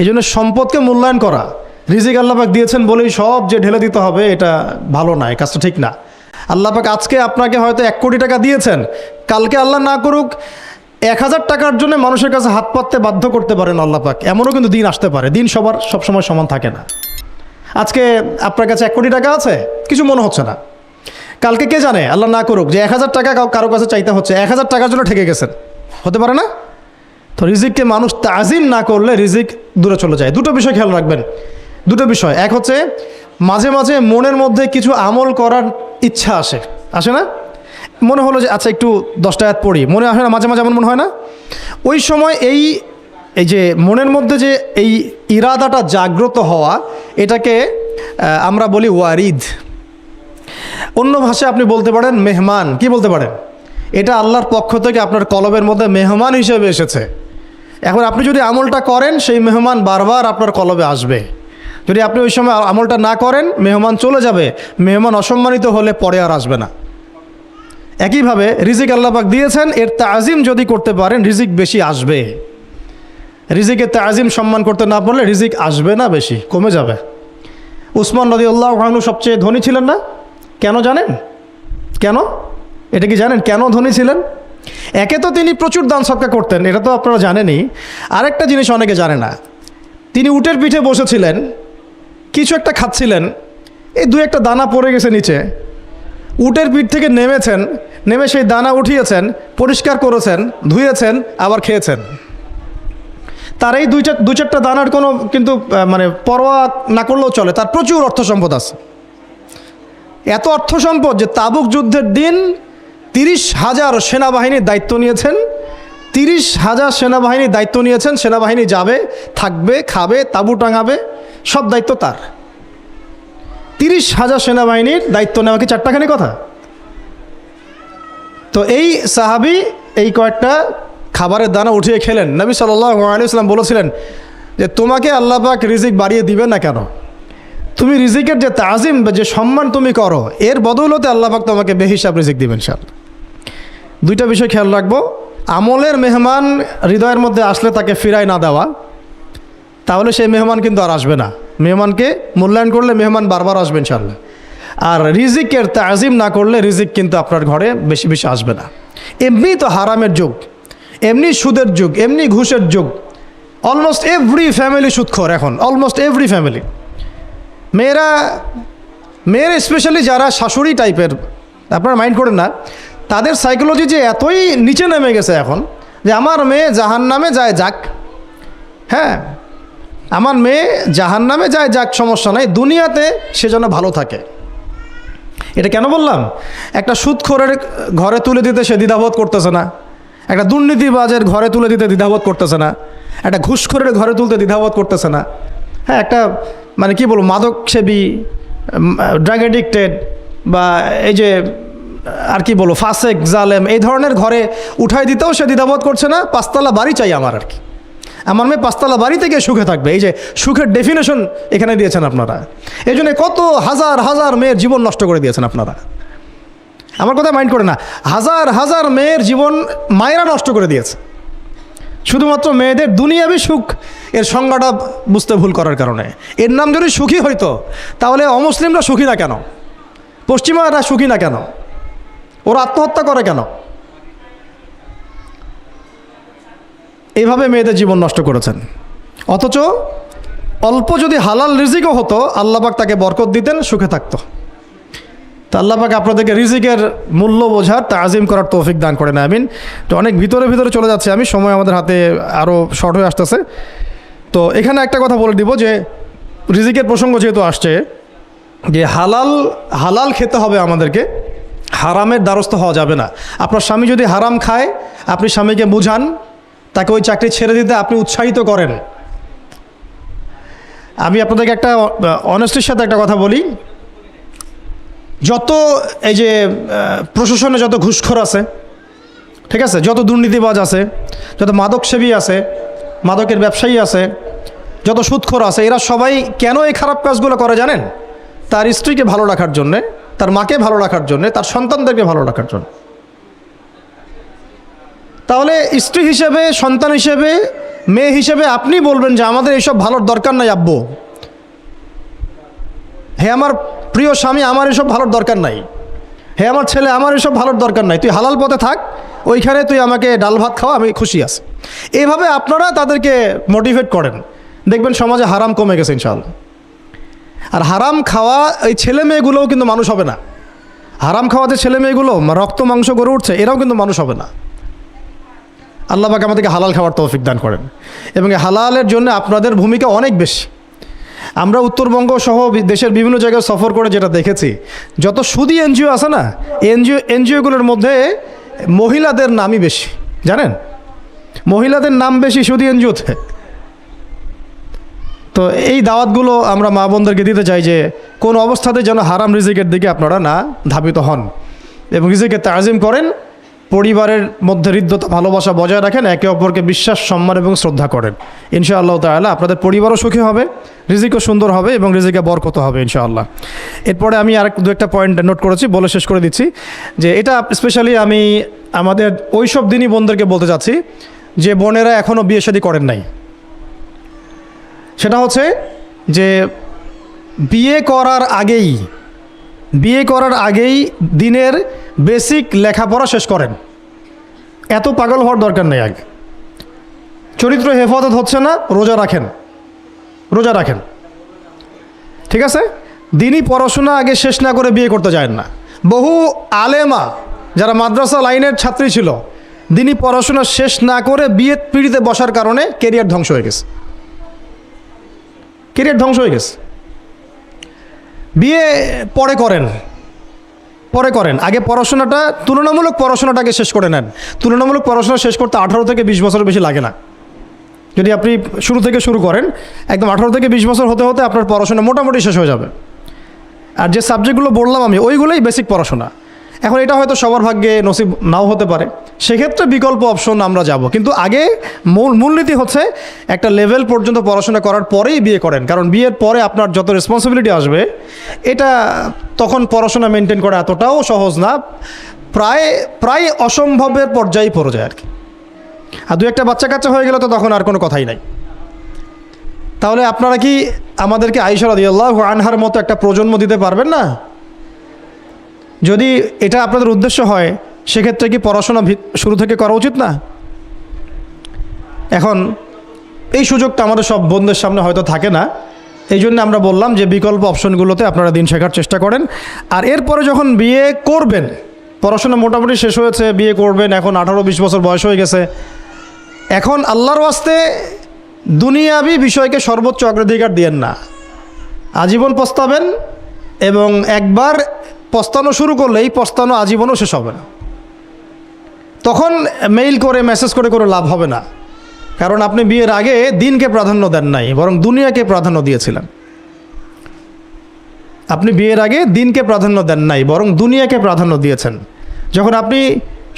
এই জন্য সম্পদকে মূল্যায়ন করা, রিজিক আল্লাহ পাক দিয়েছেন বলেই সব যে ঢেলে দিতে হবে, এটা ভালো না, এই কাজটা ঠিক না। আল্লাহ পাক আজকে আপনাকে হয়তো 1 কোটি টাকা দিয়েছেন, কালকে আল্লাহ না করুক 1000 টাকার জন্য মানুষের কাছে হাত পাততে বাধ্য করতে পারেন আল্লাহ পাক। এমনও কিন্তু দিন আসতে পারে, দিন সবসময় সমান থাকে না। আজকে আপনার কাছে 1 কোটি টাকা আছে, কিছু মনে হচ্ছে না, কালকে কে জানে আল্লাহ না করুক যে 1000 টাকা কারো কাছে চাইতে হচ্ছে, 1000 টাকার জন্য ঠেকে গেছেন, হতে পারে না? তো রিজিককে মানুষ তাজিম না করলে রিজিক দূরে চলে যায়। দুটো বিষয় খেয়াল রাখবেন, দুটো বিষয়। এক হচ্ছে মাঝে মাঝে মনের মধ্যে কিছু আমল করার ইচ্ছা আসে না? মনে হলো যে আচ্ছা একটু 10টা আয়াত পড়ি, মনে আসে না মাঝে মাঝে? এমন মনে হয় না? ওই সময় এই যে মনের মধ্যে যে এই ইরাদাটা জাগ্রত হওয়া, এটাকে আমরা বলি ওয়ারিদ। অন্য ভাষায় আপনি বলতে পারেন মেহমান। কি বলতে পারেন? এটা আল্লাহর পক্ষ থেকে আপনার কলবের মধ্যে মেহমান হিসেবে এসেছে। এখন আপনি যদি আমলটা করেন, সেই মেহমান বারবার আপনার কলবে আসবে। যদি আপনি ওই সময় আমলটা না করেন, মেহমান চলে যাবে, মেহমান অসম্মানিত হলে পরে আর আসবে না। একইভাবে রিজিক আল্লাহ পাক দিয়েছেন, এর তাজিম যদি করতে পারেন রিজিক বেশি আসবে। রিজিকের তাজিম সম্মান করতে না পারলে রিজিক আসবে না, বেশি কমে যাবে। উসমান রাদিয়াল্লাহু আনহু সবচেয়ে ধনী ছিলেন না? কেন জানেন? কেন? এটা কি জানেন কেন ধনী ছিলেন? একে তো তিনি প্রচুর দান সদকা করতেন, এটা তো আপনারা জানেনই। আরেকটা জিনিস অনেকে জানে না, তিনি উটের পিঠে বসেছিলেন, কিছু একটা খাচ্ছিলেন, এই 2-1টা দানা পড়ে গেছে নিচে। উটের পিঠ থেকে নেমেছেন, নেমে সেই দানা উঠিয়েছেন, পরিষ্কার করেছেন, ধুয়েছেন, আবার খেয়েছেন। তার এই 2-4টা দানার কোনো কিন্তু মানে পরোয়া না করলেও চলে, তার প্রচুর অর্থ সম্পদ আছে। এত অর্থ সম্পদ যে তাবুক যুদ্ধের দিন 30,000 সেনাবাহিনীর দায়িত্ব নিয়েছেন। 30,000 সেনাবাহিনীর দায়িত্ব নিয়েছেন। সেনাবাহিনী যাবে, থাকবে, খাবে, তাঁবু টাঙাবে, সব দায়িত্ব তার। 30,000 সেনাবাহিনীর দায়িত্ব নেওয়া কি চারটাখানি কথা? তো এই সাহাবী এই কয়েকটা খাবারের দানা উঠিয়ে খেলেন। নবী সাল্লাল্লাহু আলাইহি ওয়াসাল্লাম বলেছিলেন যে তোমাকে আল্লাহ পাক রিজিক বাড়িয়ে দিবেন না কেন? তুমি রিজিকের যে তাজিম, যে সম্মান তুমি করো, এর বদৌলতে আল্লাহ পাক তোমাকে বেহিসাব রিজিক দিবেন ইনশাআল্লাহ। দুইটা বিষয় খেয়াল রাখবো। আমলের মেহমান হৃদয়ের মধ্যে আসলে তাকে ফিরায় না দেওয়া, তাহলে সেই মেহমান কিন্তু আর আসবে না। মেহমানকে মূল্যায়ন করলে মেহমান বারবার আসবে ইনশাআল্লাহ। আর রিজিকের তাজিম না করলে রিজিক কিন্তু আপনার ঘরে বেশি বেশি আসবে না। এমনি তো হারামের যুগ, এমনি সুদের যুগ, এমনি ঘুষের যুগ। অলমোস্ট এভরি ফ্যামিলি সুদখোর এখন, অলমোস্ট এভরি ফ্যামিলি। মেয়েরা স্পেশালি যারা শাশুড়ি টাইপের, আপনারা মাইন্ড করেন না, তাদের সাইকোলজি যে এতই নিচে নেমে গেছে এখন যে আমার মেয়ে জাহান্নামে যায় যাক, হ্যাঁ আমার মেয়ে জাহান্নামে যায় যাক, সমস্যা নাই, দুনিয়াতে সে যেন ভালো থাকে। এটা কেন বললাম? একটা সুদখোরের ঘরে তুলে দিতে সে দ্বিধাবোধ করতেছে না, একটা দুর্নীতিবাজের ঘরে তুলে দিতে দ্বিধাবোধ করতেছে না, একটা ঘুষখোরের ঘরে তুলতে দ্বিধাবোধ করতেছে না, হ্যাঁ একটা মানে কি বলবো মাদক সেবী, ড্রাগ এডিক্টেড বা এই যে আর কি বলবো ফাসেক জালেম, এই ধরনের ঘরে উঠাই দিতেও সে দ্বিধাবোধ করছে না। 5তলা বাড়ি চাই আমার, আর কি আমার মেয়ে 5তলা বাড়ি থেকে সুখে থাকবে। এই যে সুখের ডেফিনেশন এখানে দিয়েছেন আপনারা। এই জন্য কত হাজার হাজার মেয়ের জীবন নষ্ট করে দিয়েছেন আপনারা। আমার কথা মাইন্ড করে না, হাজার হাজার মেয়ের জীবন মায়েরা নষ্ট করে দিয়েছে, শুধুমাত্র মেয়েদের দুনিয়াবি সুখ এর সংজ্ঞাটা বুঝতে ভুল করার কারণে। এর নাম যদি সুখী হইতো তাহলে অমুসলিমরা সুখী না কেন? পশ্চিমারা সুখী না কেন? ওরা আত্মহত্যা করে কেন? এইভাবে মেয়েদের জীবন নষ্ট করেছেন। অথচ অল্প যদি হালাল রিজিকও হতো, আল্লাহ পাক তাকে বরকত দিতেন, সুখে থাকতো। তা আল্লাহ পাক আপনাদেরকে রিজিকের মূল্য বোঝার, তাজিম করার তৌফিক দান করেন, আমিন। তো অনেক ভিতরে চলে যাচ্ছে আমি, সময় আমাদের হাতে আরও শর্ট হয়ে আসতেছে। তো এখানে একটা কথা বলে দিব যে রিজিকের প্রসঙ্গ যেহেতু আসছে, যে হালাল খেতে হবে আমাদেরকে, হারামের দ্বারস্থ হওয়া যাবে না। আপনার স্বামী যদি হারাম খায়, আপনি স্বামীকে বুঝান, তাকে ওই চাকরি ছেড়ে দিতে আপনি উৎসাহিত করেন। আমি আপনাদেরকে একটা অনেস্টির সাথে একটা কথা বলি, যত এই যে প্রশাসনে যত ঘুষখোর আছে, ঠিক আছে, যত দুর্নীতিবাজ আছে, যত মাদকসেবী আছে, মাদকের ব্যবসায়ী আছে, যত সুদখোর আছে, এরা সবাই কেন এই খারাপ কাজগুলো করে জানেন? তার স্ত্রীকে ভালো রাখার জন্যে, তার মাকে ভালো রাখার জন্যে, তার সন্তানদেরকে ভালো রাখার জন্য। তাহলে স্ত্রী হিসেবে, সন্তান হিসেবে মেয়ে হিসেবে আপনি বলবেন যে আমাদের এইসব ভালোর দরকার নাই আব্বু, হে আমার প্রিয় স্বামী আমার এসব ভালোর দরকার নাই, হে আমার ছেলে আমার এসব ভালোর দরকার নাই, তুই হালাল পথে থাক, ওইখানে তুই আমাকে ডাল ভাত খাওয়া, আমি খুশি আছি। এইভাবে আপনারা তাদেরকে মোটিভেট করেন, দেখবেন সমাজে হারাম কমে গেছে ইনশাআল্লাহ। আর হারাম খাওয়া এই ছেলে মেয়েগুলোও কিন্তু মানুষ হবে না। হারাম খাওয়া যে ছেলে মেয়েগুলো রক্ত মাংস গড়ে উঠছে, এরাও কিন্তু মানুষ হবে না। আল্লাহ পাক আমাদেরকে হালাল খাওয়ার তৌফিক দান করেন, এবং এই হালালের জন্য আপনাদের ভূমিকা অনেক বেশি। আমরা উত্তরবঙ্গ সহ দেশের বিভিন্ন জায়গায় সফর করে যেটা দেখেছি, যত সুদী এনজিও আছে না, এনজিওগুলোর মধ্যে মহিলাদের নামই বেশি, জানেন, মহিলাদের নাম বেশি সুদী এনজিওতে। তো এই দাওয়াতগুলো আমরা মা বোনদেরকে দিতে চাই যে কোন অবস্থাতে যেন হারাম রিজিকের দিকে আপনারা না ধাবিত হন, এবং রিজিকের তাজিম করেন, পরিবারের মধ্যে হৃদ্যতা ভালোবাসা বজায় রাখেন, একে অপরকে বিশ্বাস সম্মান এবং শ্রদ্ধা করেন। ইনশাআল্লাহ তাআলা আপনাদের পরিবারও সুখী হবে, রিজিকও সুন্দর হবে এবং রিজিকে বরকত হবে ইনশাআল্লাহ। এরপরে আমি আর দু একটা পয়েন্ট নোট করেছি, বলে শেষ করে দিচ্ছি যে এটা স্পেশালি আমি আমাদের ওইসব দিনই বোনদেরকে বলতে চাচ্ছি যে বোনেরা এখনও বিয়ে শাদী করেন নাই। সেটা হচ্ছে যে বিয়ে করার আগেই দিনের বেসিক লেখাপড়া শেষ করেন। এত পাগল হওয়ার দরকার নেই। আগে চরিত্র হেফাজত হচ্ছে না, রোজা রাখেন, ঠিক আছে। দিনই পড়াশোনা আগে শেষ না করে বিয়ে করতে যায় না। বহু আলেমা যারা মাদ্রাসা লাইনের ছাত্রী ছিল, দিনই পড়াশোনা শেষ না করে বিয়ে পিড়িতে বসার কারণে কেরিয়ার ধ্বংস হয়ে গেছে। বিয়ে পরে করেন, আগে পড়াশোনাটা তুলনামূলক পড়াশোনাটাকে শেষ করে নেন। তুলনামূলক পড়াশোনা শেষ করতে 18 থেকে 20 বছর বেশি লাগে না। যদি আপনি শুরু থেকে শুরু করেন, একদম 18 থেকে 20 বছর হতে হতে আপনার পড়াশোনা মোটামুটি শেষ হয়ে যাবে। আর যে সাবজেক্টগুলো বললাম আমি, ওইগুলোই বেসিক পড়াশোনা। এখন এটা হয়তো সবার ভাগ্যে নসিব নাও হতে পারে, সেক্ষেত্রে বিকল্প অপশন আমরা যাব। কিন্তু আগে মূলনীতি হচ্ছে একটা লেভেল পর্যন্ত পড়াশোনা করার পরেই বিয়ে করেন, কারণ বিয়ের পরে আপনার যত রেসপন্সিবিলিটি আসবে, এটা তখন পড়াশোনা মেনটেন করা এতটাও সহজ না, প্রায় অসম্ভবের পর্যায়ে পড়ে যায় আর কি। আর দু একটা বাচ্চা কাচ্চা হয়ে গেলে তো তখন আর কোনো কথাই নাই। তাহলে আপনারা কি আমাদেরকে আয়েশা রাদিয়াল্লাহু আনহার মতো একটা প্রজন্ম দিতে পারবেন না? যদি এটা আপনাদের উদ্দেশ্য হয়, সেক্ষেত্রে কি পড়াশোনা শুরু থেকে করা উচিত না? এখন এই সুযোগটা আমাদের সব বোনদের সামনে হয়তো থাকে না, এই জন্য আমরা বললাম যে বিকল্প অপশনগুলোতে আপনারা দিন শেখার চেষ্টা করেন। আর এরপরে যখন বিয়ে করবেন, পড়াশোনা মোটামুটি শেষ হয়েছে, বিয়ে করবেন, এখন 18-20 বছর বয়স হয়ে গেছে, এখন আল্লাহর ওয়াস্তে দুনিয়াবি বিষয়কে সর্বোচ্চ অগ্রাধিকার দিয়েন না। আজীবন পস্তাবেন, এবং একবার পস্তানো শুরু করলে এই পস্তানো আজীবনও শেষ হবে না। তখন মেইল করে মেসেজ করে কোনো লাভ হবে না, কারণ আপনি বিয়ের আগে দিনকে প্রাধান্য দেন নাই, বরং দুনিয়াকে প্রাধান্য দিয়েছিলেন। আপনি বিয়ের আগে দিনকে প্রাধান্য দেন নাই, বরং দুনিয়াকে প্রাধান্য দিয়েছেন। যখন আপনি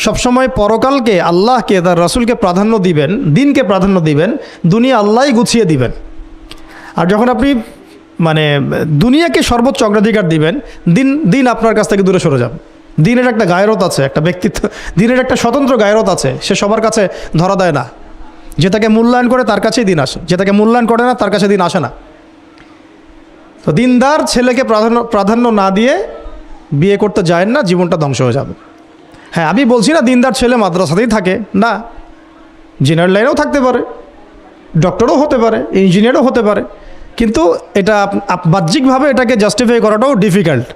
সবসময় পরকালকে, আল্লাহকে, তার রাসূলকে প্রাধান্য দিবেন, দিনকে প্রাধান্য দিবেন, দুনিয়া আল্লাহই গুছিয়ে দিবেন। আর যখন আপনি দুনিয়াকে সর্বোচ্চ অগ্রাধিকার দিবেন, দিন আপনার কাছ থেকে দূরে সরে যাবে। দিনের একটা গায়রত আছে, একটা ব্যক্তিত্ব, দিনের একটা স্বতন্ত্র গায়রত আছে, সে সবার কাছে ধরা দেয় না। যে তাকে মূল্যায়ন করে তার কাছেই দিন আসে, যে তাকে মূল্যায়ন করে না তার কাছে দিন আসে না। তো দিনদার ছেলেকে প্রাধান্য না দিয়ে বিয়ে করতে যায় না, জীবনটা ধ্বংস হয়ে যাবে। হ্যাঁ, আমি বলছি না দিনদার ছেলে মাদ্রাসাতেই থাকে না, জেনারেল লাইনেও থাকতে পারে, ডক্টরও হতে পারে, ইঞ্জিনিয়ারও হতে পারে, কিন্তু এটা বাহ্যিকভাবে এটাকে জাস্টিফাই করাটাও ডিফিকাল্ট।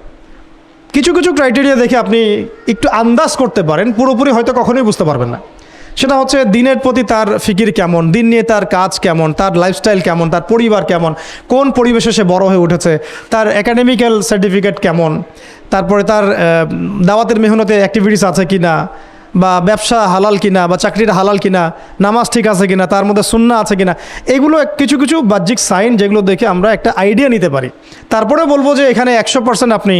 কিছু ক্রাইটেরিয়া দেখে আপনি একটু আন্দাজ করতে পারেন, পুরোপুরি হয়তো কখনোই বুঝতে পারবেন না। সেটা হচ্ছে দিনের প্রতি তার ফিকির কেমন, দিন নিয়ে তার কাজ কেমন, তার লাইফস্টাইল কেমন, তার পরিবার কেমন, কোন পরিবেশে সে বড় হয়ে উঠেছে, তার একাডেমিক্যাল সার্টিফিকেট কেমন, তারপরে তার দাওয়াতের মেহনতে অ্যাক্টিভিটিস আছে কি না, বা ব্যবসা হালাল কিনা, বা চাকরিটা হালাল কিনা, নামাজ ঠিক আছে কিনা, তার মধ্যে সুন্নাহ আছে কিনা। এগুলো কিছু বাহ্যিক সাইন, যেগুলো দেখে আমরা একটা আইডিয়া নিতে পারি। তারপরে বলবো যে এখানে 100% আপনি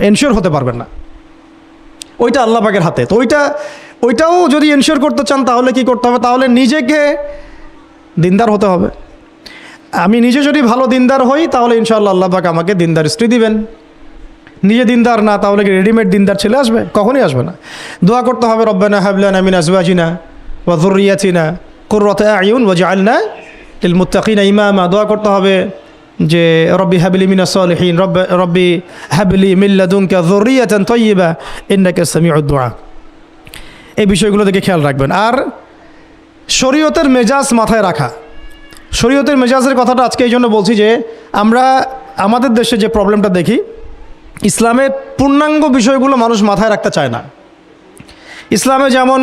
এনশিওর হতে পারবেন না, ওইটা আল্লাহ পাকের হাতে। তো ওইটাও যদি এনশিওর করতে চান, তাহলে কি করতে হবে? তাহলে নিজেকে দিনদার হতে হবে। আমি নিজে যদি ভালো দিনদার হই, তাহলে ইনশাআল্লাহ আল্লাহ পাক আমাকে দিনদার স্ত্রী দিবেন। নিজে দিনদার না, তাহলে কি রেডিমেড দিনদার ছেলে আসবে? কখনই আসবে না। দোয়া করতে হবে, রব্বানা হাব লানা মিন আজওয়াজিনা ওয়া যুররিয়াতিনা কুররাতু আয়ুন ওয়াজআলনা লিল মুত্তাকিনা ইমামা, দোয়া করতে হবে যে রব্বি হাবলি মিনাস সালিহিন, রব্বি হাবলি মিন লাদুনকা যুররিয়াতান তাইয়্যিবা ইন্নাকা সামিউদ দুআ। এই বিষয়গুলো দেখে খেয়াল রাখবেন। আর শরীয়তের মেজাজ মাথায় রাখা, শরীয়তের মেজাজের কথাটা আজকে এই জন্য বলছি যে আমরা আমাদের দেশে যে প্রবলেমটা দেখি, ইসলামের পূর্ণাঙ্গ বিষয়গুলো মানুষ মাথায় রাখতে চায় না। ইসলামে যেমন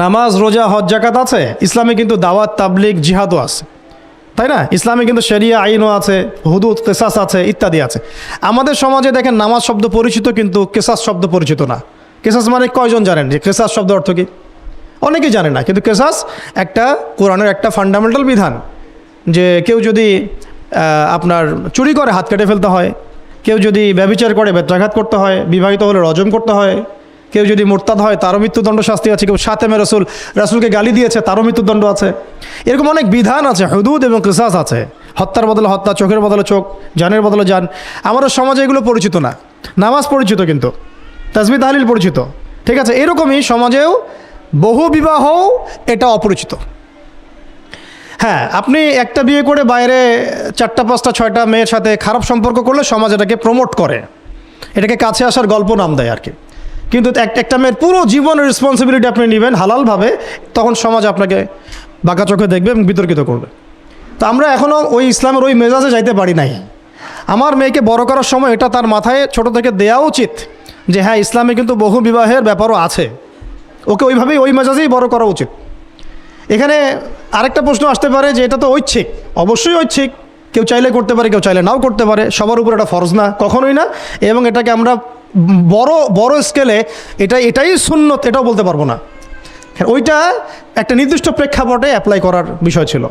নামাজ, রোজা, হজ, যাকাত আছে, ইসলামে কিন্তু দাওয়াত, তাবলিগ, জিহাদও আছে, তাই না? ইসলামে কিন্তু শরিয়া আইনও আছে, হুদুদ, কেসাস আছে, ইত্যাদি আছে। আমাদের সমাজে দেখেন নামাজ শব্দ পরিচিত কিন্তু কেসাস শব্দ পরিচিত না। কেসাস মানে কয়জন জানেন যে কেসাস শব্দ অর্থ কী? অনেকেই জানে না, কিন্তু কেসাস একটা কোরআনের একটা ফান্ডামেন্টাল বিধান যে কেউ যদি আপনার চুরি করে হাত কেটে ফেলতে হয়, কেউ যদি ব্যভিচার করে বেত্রাঘাত করতে হয়, বিবাহিত হলে রজম করতে হয়, কেউ যদি মুরতাদ হয় তারও মৃত্যুদণ্ড শাস্তি আছে, কেউ শাতেমে রাসূলকে গালি দিয়েছে তারও মৃত্যুদণ্ড আছে। এরকম অনেক বিধান আছে, হুদুদ এবং কিসাস আছে। হত্যার বদলে হত্যা, চোখের বদলে চোখ, জানের বদলে জান। আমাদের সমাজে এগুলো পরিচিত না। নামাজ পরিচিত কিন্তু, তাসবিহ তাহলিল পরিচিত, ঠিক আছে? এরকমই সমাজেও বহু বিবাহ এটা অপরিচিত। হ্যাঁ, আপনি একটা বিয়ে করে বাইরে 4টা 5টা 6টা মেয়ের সাথে খারাপ সম্পর্ক করলে সমাজ এটাকে প্রমোট করে, এটাকে কাছে আসার গল্প নাম দেয় আর কি। কিন্তু একটা মেয়ের পুরো জীবনের রেসপন্সিবিলিটি আপনি নেবেন হালালভাবে, তখন সমাজ আপনাকে বাঁকা চোখে দেখবে এবং বিতর্কিত করবে। তো আমরা এখনও ওই ইসলামের ওই মেজাজে যাইতে পারি নাই। আমার মেয়েকে বড় করার সময় এটা তার মাথায় ছোট থেকে দেওয়া উচিত যে হ্যাঁ, ইসলামে কিন্তু বহু বিবাহের ব্যাপারও আছে, ওকে ওইভাবেই ওই মেজাজেই বড় করা উচিত। এখানে আরেকটা প্রশ্ন আসতে পারে যে এটা তো ঐচ্ছিক। অবশ্যই ঐচ্ছিক, কেউ চাইলে করতে পারে, কেউ চাইলে নাও করতে পারে, সবার উপর এটা ফরজ না, কখনোই না। এবং এটাকে আমরা বড় স্কেলে এটাই সুন্নত এটাও বলতে পারবো না। ওইটা একটা নির্দিষ্ট প্রেক্ষাপটে অ্যাপ্লাই করার বিষয় ছিল।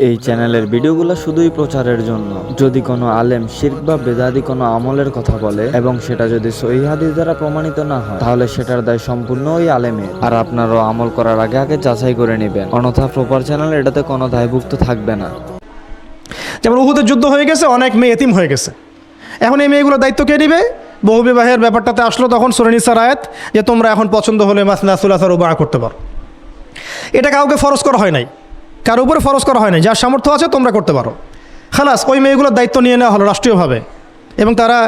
এই চ্যানেলের ভিডিওগুলো শুধুই প্রচারের জন্য। যদি কোনো আলেম শিরক বা বেদাতি কোনো আমলের কথা বলে এবং সেটা যদি সহিহ হাদিস দ্বারা প্রমাণিত না হয়, তাহলে সেটার দায় সম্পূর্ণ ওই আলেমের। আর আপনারাও আমল করার আগে আগে যাচাই করে নেবেন, অন্যথা প্রপার চ্যানেল এটাতে কোনো দায়ভুক্ত থাকবে না। যেমন উহুদের যুদ্ধ হয়ে গেছে, অনেক মেয়ে এতিম হয়ে গেছে, এখন এই মেয়েগুলোর দায়িত্ব কে নেবে? বহু বিবাহের ব্যাপারটাতে আসলো তখন সূরা নিসার আয়াত যে তোমরা এখন পছন্দ হলে মাসনা সুলাসা রুবা করতে পারো। এটা কাউকে ফরজ করা হয় নাই, কারোর উপরে ফরজ করা হয় নাই। যার সামর্থ্য আছে তোমরা করতে পারো, খালাস। ওই মেয়েগুলোর দায়িত্ব নিয়ে নেওয়া হলো রাষ্ট্রীয়ভাবে, এবং তারা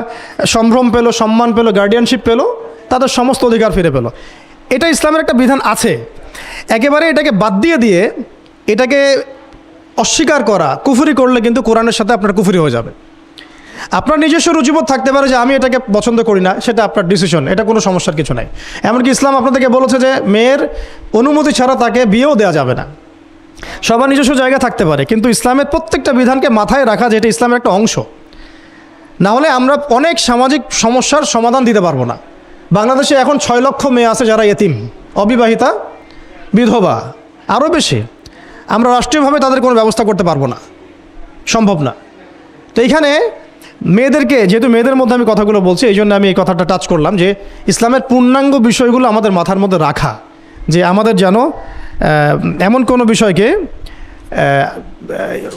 সম্ভ্রম পেলো, সম্মান পেলো, গার্ডিয়ানশিপ পেলো, তাদের সমস্ত অধিকার ফিরে পেলো। এটা ইসলামের একটা বিধান আছে। একেবারে এটাকে বাদ দিয়ে এটাকে অস্বীকার করা, কুফরি করলে কিন্তু কোরআনের সাথে আপনার কুফরি হয়ে যাবে। আপনার নিজস্ব রুচিবোধ থাকতে পারে যে আমি এটাকে পছন্দ করি না, সেটা আপনার ডিসিশন, এটা কোনো সমস্যার কিছু নাই। এমনকি ইসলাম আপনাদেরকে বলেছে যে মেয়ের অনুমতি ছাড়া তাকে বিয়েও দেওয়া যাবে না। সবার নিজস্ব জায়গা থাকতে পারে, কিন্তু ইসলামের প্রত্যেকটা বিধানকে মাথায় রাখা যে এটা ইসলামের একটা অংশ। না হলে আমরা অনেক সামাজিক সমস্যার সমাধান দিতে পারবো না। বাংলাদেশে এখন 6 লক্ষ মেয়ে আছে যারা এতিম, অবিবাহিতা, বিধবা, আরও বেশি। আমরা রাষ্ট্রীয়ভাবে তাদের কোনো ব্যবস্থা করতে পারবো না, সম্ভব না। তো এইখানে মেয়েদেরকে, যেহেতু মেয়েদের মধ্যে আমি কথাগুলো বলছি, এই জন্য আমি এই কথাটা টাচ করলাম যে ইসলামের পূর্ণাঙ্গ বিষয়গুলো আমাদের মাথার মধ্যে রাখা, যে আমাদের যেন এমন কোনো বিষয়কে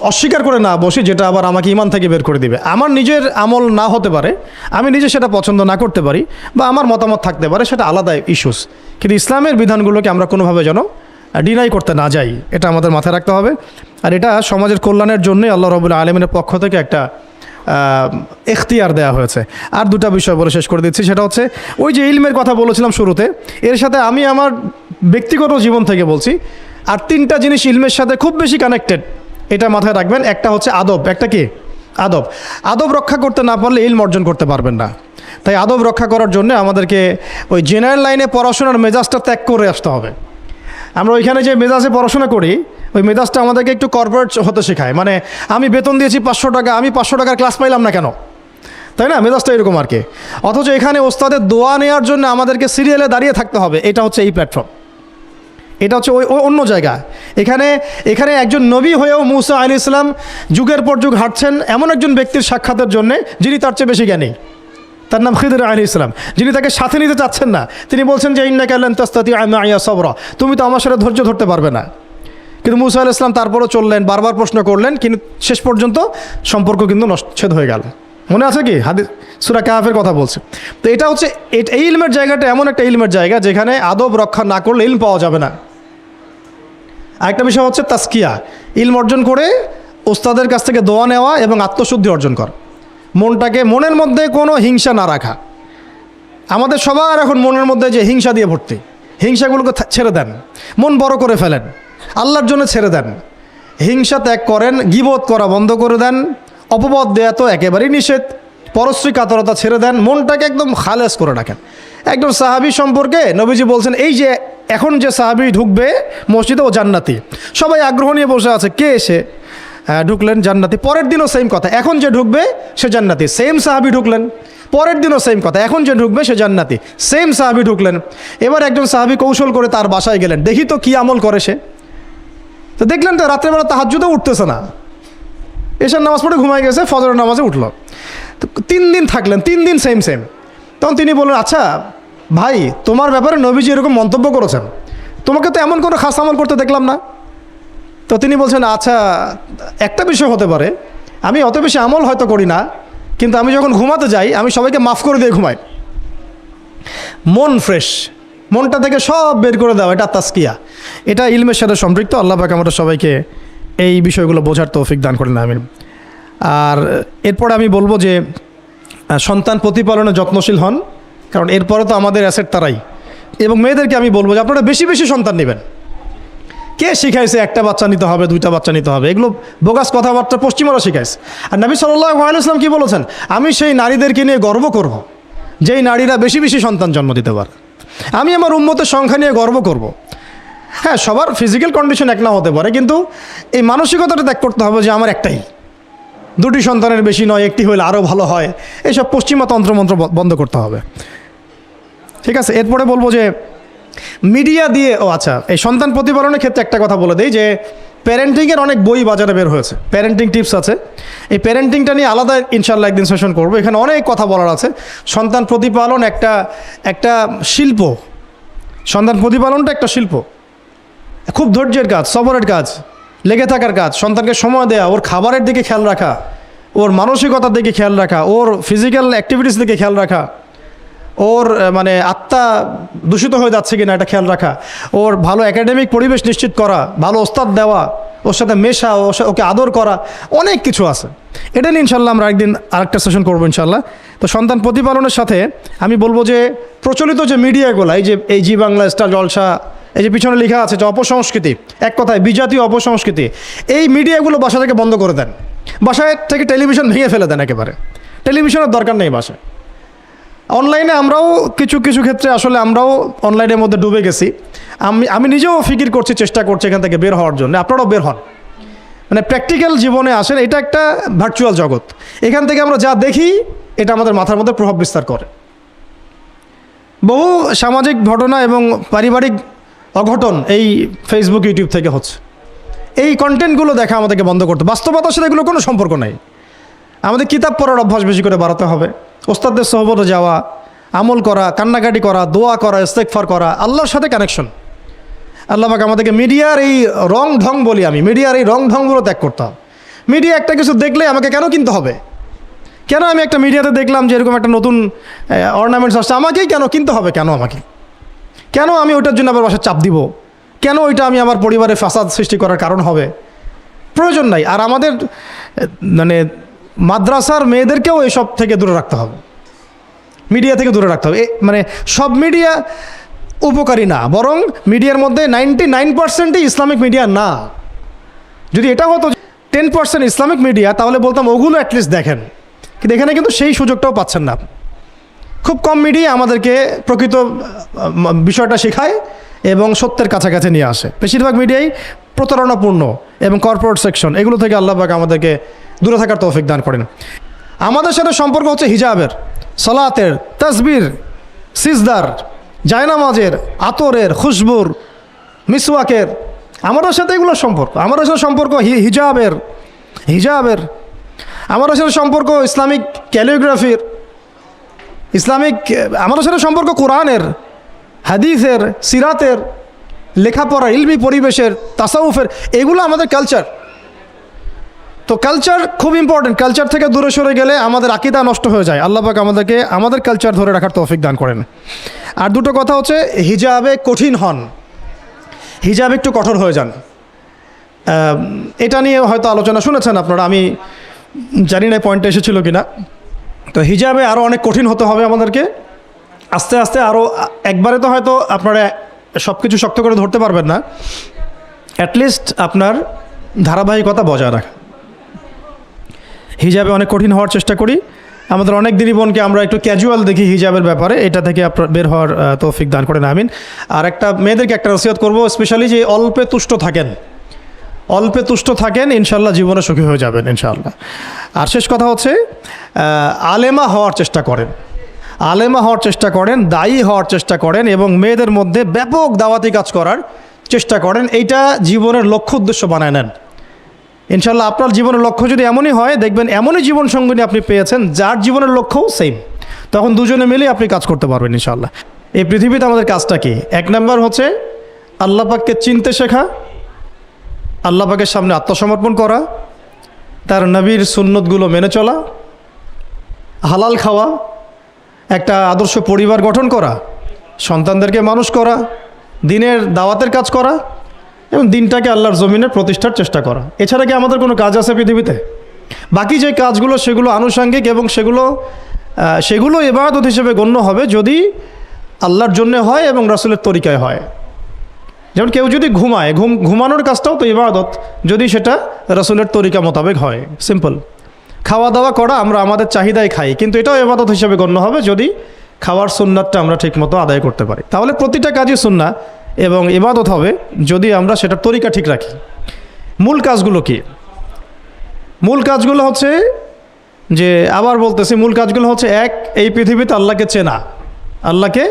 অস্বীকার করে না বসি যেটা আবার আমাকে ইমান থেকে বের করে দিবে। আমার নিজের আমল না হতে পারে, আমি নিজে সেটা পছন্দ না করতে পারি, বা আমার মতামত থাকতে পারে, সেটা আলাদা ইস্যুস। কিন্তু ইসলামের বিধানগুলোকে আমরা কোনোভাবে যেন ডিনাই করতে না যাই, এটা আমাদের মাথায় রাখতে হবে। আর এটা সমাজের কল্যাণের জন্যই আল্লাহ রাব্বুল আলামিনের পক্ষ থেকে একটা এখতিয়ার দেওয়া হয়েছে। আর দুটা বিষয় বলে শেষ করে দিচ্ছি, সেটা হচ্ছে ওই যে ইলমের কথা বলেছিলাম শুরুতে, এর সাথে আমি আমার ব্যক্তিগত জীবন থেকে বলছি আর 3টা জিনিস ইলমের সাথে খুব বেশি কানেক্টেড, এটা মাথায় রাখবেন। একটা হচ্ছে আদব। একটা কি? আদব। আদব রক্ষা করতে না পারলে ইলম অর্জন করতে পারবেন না। তাই আদব রক্ষা করার জন্য আমাদেরকে ওই জেনারেল লাইনে পড়াশোনার মেজাজটা ত্যাগ করে আসতে হবে। আমরা ওইখানে যে মেজাজে পড়াশোনা করি, ওই মেজাজটা আমাদেরকে একটু কর্পোরেট হতে শেখায়। মানে আমি বেতন দিয়েছি 500 টাকা, আমি 500 টাকার ক্লাস পাইলাম না কেন, তাই না? মেজাজটা এরকম আর কি। অথচ এখানে ওস্তাদের দোয়া নেওয়ার জন্য আমাদেরকে সিরিয়ালে দাঁড়িয়ে থাকতে হবে। এটা হচ্ছে এই প্ল্যাটফর্ম, এটা হচ্ছে ওই অন্য জায়গা। এখানে একজন নবী হয়েও মুসা আলাইহিস সালাম যুগের পর যুগ হাঁটছেন এমন একজন ব্যক্তির সাক্ষাতের জন্য যিনি তার চেয়ে বেশি জ্ঞানী। তার নাম খিদর আলাইহিস সালাম, যিনি তাকে সাথে নিতে চাচ্ছেন না। তিনি বলছেন যে ইন্নাকা লান তাস্তাতিআ মাইয়া সাবরা, তুমি তো আমার সাথে ধৈর্য ধরতে পারবে না। কিন্তু মুসা আলাইহিস সালাম তারপরও চললেন, বারবার প্রশ্ন করলেন, কিন্তু শেষ পর্যন্ত সম্পর্ক কিন্তু নচ্ছেদ হয়ে গেল। মনে আছে কি? হাদিস সূরা কাহফের কথা বলছে। তো এটা হচ্ছে এই ইলমের জায়গাটা এমন একটা ইলমের জায়গা যেখানে আদব রক্ষা না করলে ইলম পাওয়া যাবে না। আরেকটা বিষয় হচ্ছে তাসকিয়া, ইলম অর্জন করে ওস্তাদের কাছ থেকে দোয়া নেওয়া এবং আত্মশুদ্ধি অর্জন করা, মনের মধ্যে কোনো হিংসা না রাখা। আমাদের সবার এখন মনের মধ্যে যে হিংসা দিয়ে ভর্তি, হিংসাগুলোকে ছেড়ে দেন, মন বড় করে ফেলেন, আল্লাহর জন্য ছেড়ে দেন, হিংসা ত্যাগ করেন, গীবত করা বন্ধ করে দেন, অপবাদ দেয়া তো একেবারেই নিষেধ, পরশ্রী কাতরতা ছেড়ে দেন, মনটাকে একদম খালেস করে রাখেন। একজন সাহাবী সম্পর্কে নবীজি বলছেন, এই যে এখন যে সাহাবী ঢুকবে মসজিদে ও জান্নাতি, সবাই আগ্রহ নিয়ে বসে আছে, কে এসে ঢুকলেন জান্নাতি, পরের দিনও সেম কথা, এখন যে ঢুকবে সে জান্নাতি, সেম সাহাবী ঢুকলেন, পরের দিনও সেম কথা, এখন যে ঢুকবে সে জান্নাতি, সেম সাহাবী ঢুকলেন। এবার একজন সাহাবী কৌশল করে তার বাসায় গেলেন, দেখি তো কি আমল করে সে। তো দেখলেন তো রাত্রেবেলা তাহাজ্জুদেও উঠতেছে না, এশার নামাজ পড়ে ঘুমায় গেছে, ফজরের নামাজে উঠলো। তো 3 দিন থাকলেন, 3 দিন সেম। তখন তিনি বললেন, আচ্ছা ভাই, তোমার ব্যাপারে নবীজি এরকম মন্তব্য করেছেন, তোমাকে তো এমন কোনো খাস আমল করতে দেখলাম না। তো তিনি বলছেন, আচ্ছা একটা বিষয় হতে পারে, আমি অত বেশি আমল হয়তো করি না, কিন্তু আমি যখন ঘুমাতে যাই আমি সবাইকে মাফ করে দিয়ে ঘুমাই। মন ফ্রেশ, মনটা থেকে সব বের করে দেওয়া, এটা তাসকিয়া, এটা ইলমের সাথে সম্পৃক্ত। আল্লাহ পাক আমাদের সবাইকে এই বিষয়গুলো বোঝার তৌফিক দান করেন, আমিন। আর এরপরে আমি বলবো যে সন্তান প্রতিপালনে যত্নশীল হন, কারণ এরপরে তো আমাদের অ্যাসেট তারাই। এবং মেয়েদেরকে আমি বলবো যে আপনারা বেশি বেশি সন্তান নেবেন। কে শিখাইছে একটা বাচ্চা নিতে হবে, 2টা বাচ্চা নিতে হবে? এগুলো বোগাস কথাবার্তা পশ্চিমারা শিখাইছে। আর নবী সাল্লাল্লাহু আলাইহি ওয়াসাল্লাম কি বলেছেন? আমি সেই নারীদেরকে নিয়ে গর্ব করব যেই নারীরা বেশি বেশি সন্তান জন্ম দিতে পারে। আমি আমার উম্মতের সংখ্যা নিয়ে গর্ব করব। হ্যাঁ, সবার ফিজিক্যাল কন্ডিশন এক না হতে পারে, কিন্তু এই মানসিকতাটা ত্যাগ করতে হবে যে আমার একটাই, 2টি সন্তানের বেশি নয়, একটি হলে আরও ভালো হয়। এইসব পশ্চিমা তন্ত্রমন্ত্র বন্ধ করতে হবে, ঠিক আছে? এরপরে বলবো যে মিডিয়া দিয়ে, আচ্ছা, এই সন্তান প্রতিপালনের ক্ষেত্রে একটা কথা বলে দেই যে প্যারেন্টিংয়ের অনেক বই বাজারে বের হয়েছে, প্যারেন্টিং টিপস আছে। এই প্যারেন্টিংটা নিয়ে আলাদা ইনশাল্লাহ একদিন সেশন করবো, এখানে অনেক কথা বলার আছে। সন্তান প্রতিপালন একটা শিল্প, সন্তান প্রতিপালনটা একটা শিল্প, খুব ধৈর্যের কাজ, সবরের কাজ, লেগে থাকার কাজ। সন্তানকে সময় দেওয়া, ওর খাবারের দিকে খেয়াল রাখা, ওর মানসিকতার দিকে খেয়াল রাখা, ওর ফিজিক্যাল অ্যাক্টিভিটিস দিকে খেয়াল রাখা, ওর মানে আত্মা দূষিত হয়ে যাচ্ছে কিনা এটা খেয়াল রাখা, ওর ভালো একাডেমিক পরিবেশ নিশ্চিত করা, ভালো ওস্তাদ দেওয়া, ওর সাথে মেশা, ওকে আদর করা, অনেক কিছু আছে। এটা নিয়ে ইনশাল্লাহ আমরা একদিন আরেকটা সেশন করবো ইনশাল্লাহ। তো সন্তান প্রতিপালনের সাথে আমি বলবো যে প্রচলিত যে মিডিয়াগুলো, এই জি বাংলা, স্টার জলসা, এই যে পিছনে লেখা আছে যে অপসংস্কৃতি, এক কথায় বিজাতীয় অপসংস্কৃতি, এই মিডিয়াগুলো বাসা থেকে বন্ধ করে দেন। বাসায় থেকে টেলিভিশন ভেঙে ফেলে দেন, একেবারে টেলিভিশনের দরকার নেই বাসায়। অনলাইনে আমরাও কিছু ক্ষেত্রে আসলে আমরাও অনলাইনের মধ্যে ডুবে গেছি। আমি নিজেও ফিকির করছি, চেষ্টা করছি এখান থেকে বের হওয়ার জন্য। আপনারাও বের হন, মানে প্র্যাকটিক্যাল জীবনে আসেন। এটা একটা ভার্চুয়াল জগৎ, এখান থেকে আমরা যা দেখি এটা আমাদের মাথার মধ্যে প্রভাব বিস্তার করে। বহু সামাজিক ঘটনা এবং পারিবারিক অঘটন এই ফেসবুক, ইউটিউব থেকে হচ্ছে। এই কন্টেন্টগুলো দেখা আমাদেরকে বন্ধ করতে, বাস্তবতার সাথে এগুলো কোনো সম্পর্ক নাই। আমাদের কিতাব পড়ার অভ্যাস বেশি করে বাড়াতে হবে, ওস্তাদদের সহবতে যাওয়া, আমল করা, কান্নাকাটি করা, দোয়া করা, ইস্তেগফার করা, আল্লাহর সাথে কানেকশন। আল্লাহ পাক আমাদেরকে মিডিয়ার এই রং ঢং বলি আমি, মিডিয়ার এই রং ঢংগুলো ত্যাগ করতে হবে। মিডিয়া একটা কিছু দেখলে আমাকে কেন কিনতে হবে? কেন আমি একটা মিডিয়াতে দেখলাম যে এরকম একটা নতুন অর্নামেন্টস আসছে, আমাকেই কেন কিনতে হবে? কেন আমি ওইটার জন্য আবার বাসায় চাপ দিব? কেন ওইটা আমি আমার পরিবারে ফাসাদ সৃষ্টি করার কারণ হবে? প্রয়োজন নাই। আর আমাদের মানে মাদ্রাসার মেয়েদেরকেও এসব থেকে দূরে রাখতে হবে, মিডিয়া থেকে দূরে রাখতে হবে। মানে সব মিডিয়া উপকারী না, বরং মিডিয়ার মধ্যে 99%ই ইসলামিক মিডিয়া না। যদি এটা হতো 10% ইসলামিক মিডিয়া, তাহলে বলতাম ওগুলো অ্যাটলিস্ট দেখেন, কিন্তু এখানে কিন্তু সেই সুযোগটাও পাচ্ছেন না। খুব কম মিডিয়া আমাদেরকে প্রকৃত বিষয়টা শেখায় এবং সত্যের কাছাকাছি নিয়ে আসে। বেশিরভাগ মিডিয়াই প্রতারণাপূর্ণ এবং কর্পোরেট সেকশন, এগুলো থেকে আল্লাহ পাক আমাদেরকে দূরে থাকার তৌফিক দান করেন। আমাদের সাথে সম্পর্ক হচ্ছে হিজাবের, সালাতের, তাসবির, সিজদার, জায়নামাজের, আতরের, খুশবুর, মিসওয়াকের, আমাদের সাথে এগুলো সম্পর্ক। আমাদের সাথে সম্পর্ক হিজাবের, আমাদের সাথে সম্পর্ক ইসলামিক ক্যালিগ্রাফির, আমাদের সাথে সম্পর্ক কোরআনের, হাদিসের, সিরাতের, লেখাপড়া, ইলমি পরিবেশের, তাসাউফের, এগুলো আমাদের কালচার। তো কালচার খুব ইম্পর্টেন্ট। কালচার থেকে দূরে সরে গেলে আমাদের আকীদা নষ্ট হয়ে যায়। আল্লাহ পাক আমাদেরকে আমাদের কালচার ধরে রাখার তৌফিক দান করেন। আর দুটো কথা হচ্ছে, হিজাবে কঠিন হন, হিজাবে একটু কঠোর হয়ে যান। এটা নিয়ে হয়তো আলোচনা শুনেছেন আপনারা, আমি জানি না পয়েন্টটা এসেছিল কিনা। তো হিজাবে আরও অনেক কঠিন হতে হবে আমাদেরকে, আস্তে আস্তে আরও, একবারে তো হয়তো আপনারা সব কিছু শক্ত করে ধরতে পারবেন না, অ্যাটলিস্ট আপনার ধারাবাহিকতা বজায় রাখা। হিজাবে অনেক কঠিন হওয়ার চেষ্টা করি, আমাদের অনেক দিনই বোনকে আমরা একটু ক্যাজুয়াল দেখি হিজাবের ব্যাপারে, এটা থেকে আপনার বের হওয়ার তৌফিক দান করেন আমিন। আর একটা মেয়েদেরকে একটা নসিহত করবো, স্পেশালি যে অল্পে তুষ্ট থাকেন, অল্পে তুষ্ট থাকেন, ইনশাল্লাহ জীবনে সুখী হয়ে যাবেন ইনশাআল্লাহ। আর শেষ কথা হচ্ছে আলেমা হওয়ার চেষ্টা করেন, আলেমা হওয়ার চেষ্টা করেন, দায়ী হওয়ার চেষ্টা করেন, এবং মেয়েদের মধ্যে ব্যাপক দাওয়াতি কাজ করার চেষ্টা করেন। এইটা জীবনের লক্ষ্য উদ্দেশ্য বানায় নেন ইনশাল্লাহ। আপনার জীবনের লক্ষ্য যদি এমনই হয়, দেখবেন এমনই জীবন সঙ্গিনী আপনি পেয়েছেন যার জীবনের লক্ষ্যও সেম, তখন দুজনে মিলে আপনি কাজ করতে পারবেন ইনশাল্লাহ। এই পৃথিবীতে আমাদের কাজটা কি? এক নম্বর হচ্ছে আল্লাহ পাককে চিনতে শেখা, আল্লাহ পাকের সামনে আত্মসমর্পণ করা, তার নবীর সুন্নতগুলো মেনে চলা, হালাল খাওয়া, একটা আদর্শ পরিবার গঠন করা, সন্তানদেরকে মানুষ করা, দিনের দাওয়াতের কাজ করা, এবং দিনটাকে আল্লাহর জমিনে প্রতিষ্ঠার চেষ্টা করা। এছাড়া কি আমাদের কোনো কাজ আছে পৃথিবীতে? বাকি যে কাজগুলো সেগুলো আনুষঙ্গিক, এবং সেগুলো ইবাদত হিসেবে গণ্য হবে যদি আল্লাহর জন্যে হয় এবং রাসূলের তরিকায় হয়। যেমন কেউ যদি ঘুমায়, ঘুমানোর কাজটাও তো ইবাদত, যদি সেটা রাসূলের তরিকা মোতাবেক হয়। সিম্পল। খাওয়া দাওয়া করা, আমরা আমাদের চাহিদায় খাই, কিন্তু এটাও ইবাদত হিসেবে গণ্য হবে যদি খাওয়ার সুন্নাতটা আমরা ঠিকমতো আদায় করতে পারি। তাহলে প্রতিটা কাজই সুন্নাহ এবং ইবাদত হবে যদি আমরা সেটার তরিকা ঠিক রাখি। মূল কাজগুলো কি? মূল কাজগুলো হচ্ছে যে, আবার বলতেছি, মূল কাজগুলো হচ্ছে, এক, এই পৃথিবীতে আল্লাহকে চেনা, আল্লাহকে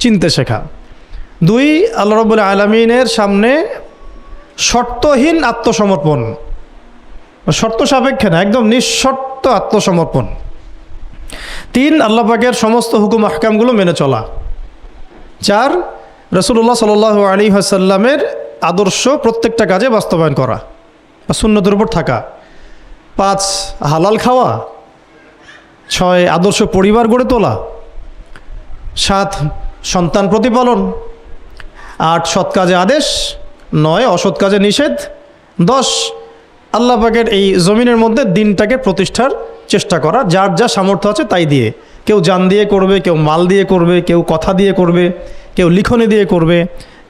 চিনতে শেখা। দুই, আল্লাহ রাব্বুল আলামিনের সামনে শর্তহীন আত্মসমর্পণ, শর্ত সাপেক্ষে না, একদম নিঃশর্ত আত্মসমর্পণ। তিন, আল্লাহ পাকের সমস্ত হুকুম আহকামগুলো মেনে চলা। চার, রাসূলুল্লাহ সাল্লাল্লাহু আলাইহি ওয়াসাল্লামের আদর্শ প্রত্যেকটা কাজে বাস্তবায়ন করা, সুন্নতের উপর থাকা। পাঁচ, হালাল খাওয়া। ছয়, আদর্শ পরিবার গড়ে তোলা। সাত, সন্তান প্রতিপালন। আট, সৎ কাজে আদেশ। নয়, অসৎ কাজে নিষেধ। 10, আল্লাহ পাকের এই জমিনের মধ্যে দিনটাকে প্রতিষ্ঠার চেষ্টা করা, যার যা সামর্থ্য আছে তাই দিয়ে। কেউ জান দিয়ে করবে, কেউ মাল দিয়ে করবে, কেউ কথা দিয়ে করবে, কেউ লিখনি দিয়ে করবে,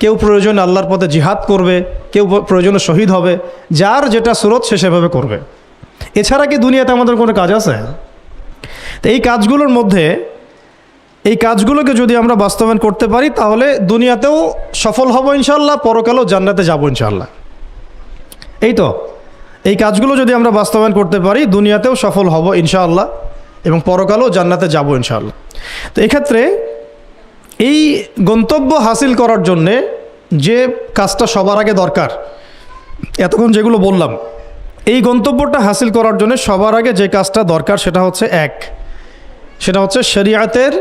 কেউ প্রয়োজনে আল্লাহর পথে জিহাদ করবে, কেউ প্রয়োজনে শহীদ হবে, যার যেটা সুরত সে সেভাবে করবে। এছাড়া কি দুনিয়াতে আমাদের কোনো কাজ আছে? তো এই কাজগুলোর মধ্যে, এই কাজগুলোকে যদি আমরা বাস্তবায়ন করতে পারি, তাহলে দুনিয়াতেও সফল হব ইনশাআল্লাহ, পরকালেও জান্নাতে যাব ইনশাআল্লাহ। এই তো, এই কাজগুলো যদি আমরা বাস্তবায়ন করতে পারি, দুনিয়াতেও সফল হব ইনশাআল্লাহ, এবং পরকালেও জান্নাতে যাব ইনশাআল্লাহ। তো এক্ষেত্রে এই গন্তব্য হাসিল করার জন্যে যে কাজটা সবার আগে দরকার, এতক্ষণ যেগুলো বললাম, এই গন্তব্যটা হাসিল করার জন্য সবার আগে যে কাজটা দরকার সেটা হচ্ছে সেটা হচ্ছে শরিয়াতের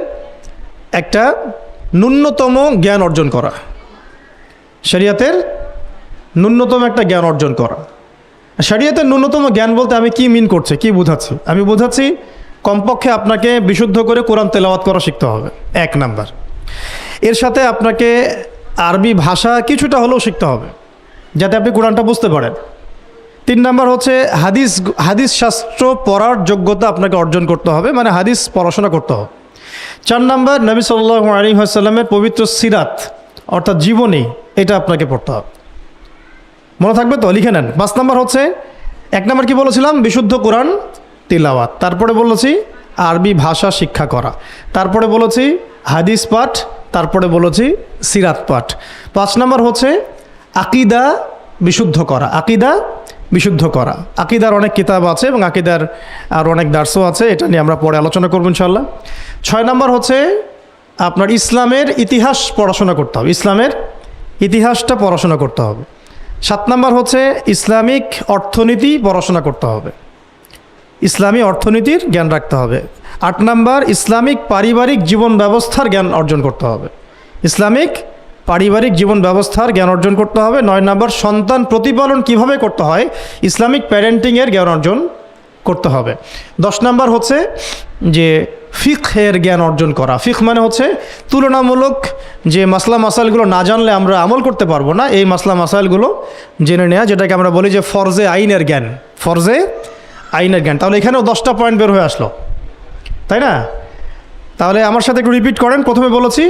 একটা ন্যূনতম জ্ঞান অর্জন করা। শরিয়াতের ন্যূনতম একটা জ্ঞান অর্জন করা। শরিয়াতের ন্যূনতম জ্ঞান বলতে আমি কি মিন করছি, কি বুঝাচ্ছি? আমি বুঝাচ্ছি কমপক্ষে আপনাকে বিশুদ্ধ করে কোরআন তেলাওয়াত করা শিখতে হবে, 1 নাম্বার। এর সাথে আপনাকে আরবি ভাষা কিছুটা হলেও শিখতে হবে, যাতে আপনি কোরআনটা বুঝতে পারেন। 3 নাম্বার হচ্ছে হাদিস শাস্ত্র পড়ার যোগ্যতা আপনাকে অর্জন করতে হবে, মানে হাদিস পড়াশোনা করতে হবে। 4 নাম্বার, নবী সাল্লাল্লাহু আলাইহি ওয়াসাল্লামের পবিত্র সিরাত অর্থাৎ জীবনী, এটা আপনাকে পড়তে হবে। মনে থাকবে তো? লিখে নেন। 5 নাম্বার হচ্ছে, 1 নাম্বার কি বলেছিলাম? বিশুদ্ধ কোরআন তিলাওয়াত। তারপরে বলেছি আরবি ভাষা শিক্ষা করা। তারপরে বলেছি হাদিস পাঠ। তারপরে বলেছি সিরাত পাঠ। 5 নাম্বার হচ্ছে আকীদা বিশুদ্ধ করা। আকীদা বিশুদ্ধ করা। আকীদার অনেক কিতাব আছে এবং আকীদার আর অনেক দার্সও আছে, এটা নিয়ে আমরা পরে আলোচনা করব ইনশাআল্লাহ। 6 নাম্বার হচ্ছে আপনার ইসলামের ইতিহাস পড়াশোনা করতে হবে, ইসলামের ইতিহাসটা পড়াশোনা করতে হবে। 7 নাম্বার হচ্ছে ইসলামিক অর্থনীতি পড়াশোনা করতে হবে, ইসলামী অর্থনীতির জ্ঞান রাখতে হবে। 8 নাম্বার ইসলামিক পারিবারিক জীবন ব্যবস্থার জ্ঞান অর্জন করতে হবে, ইসলামিক পারিবারিক জীবন ব্যবস্থার জ্ঞান অর্জন করতে হবে। 9 নাম্বার সন্তান প্রতিপালন কিভাবে করতে হয়, ইসলামিক প্যারেন্টিংয়ের জ্ঞান অর্জন করতে হবে। 10 নাম্বার হচ্ছে যে ফিকহের জ্ঞান অর্জন করা। ফিকহ মানে হচ্ছে তুলনামূলক যে মাসলা মাসাইলগুলো না জানলে আমরা আমল করতে পারবো না, এই মাসলা মাসাইলগুলো জেনে নেওয়া, যেটাকে আমরা বলি যে ফরজে আইনের জ্ঞান। ফরজে আইনের জ্ঞান। তাহলে এখানেও 10টা পয়েন্ট বের হয়ে আসলো, তাই না? তাহলে আমার সাথে একটু রিপিট করেন। প্রথমে বলেছি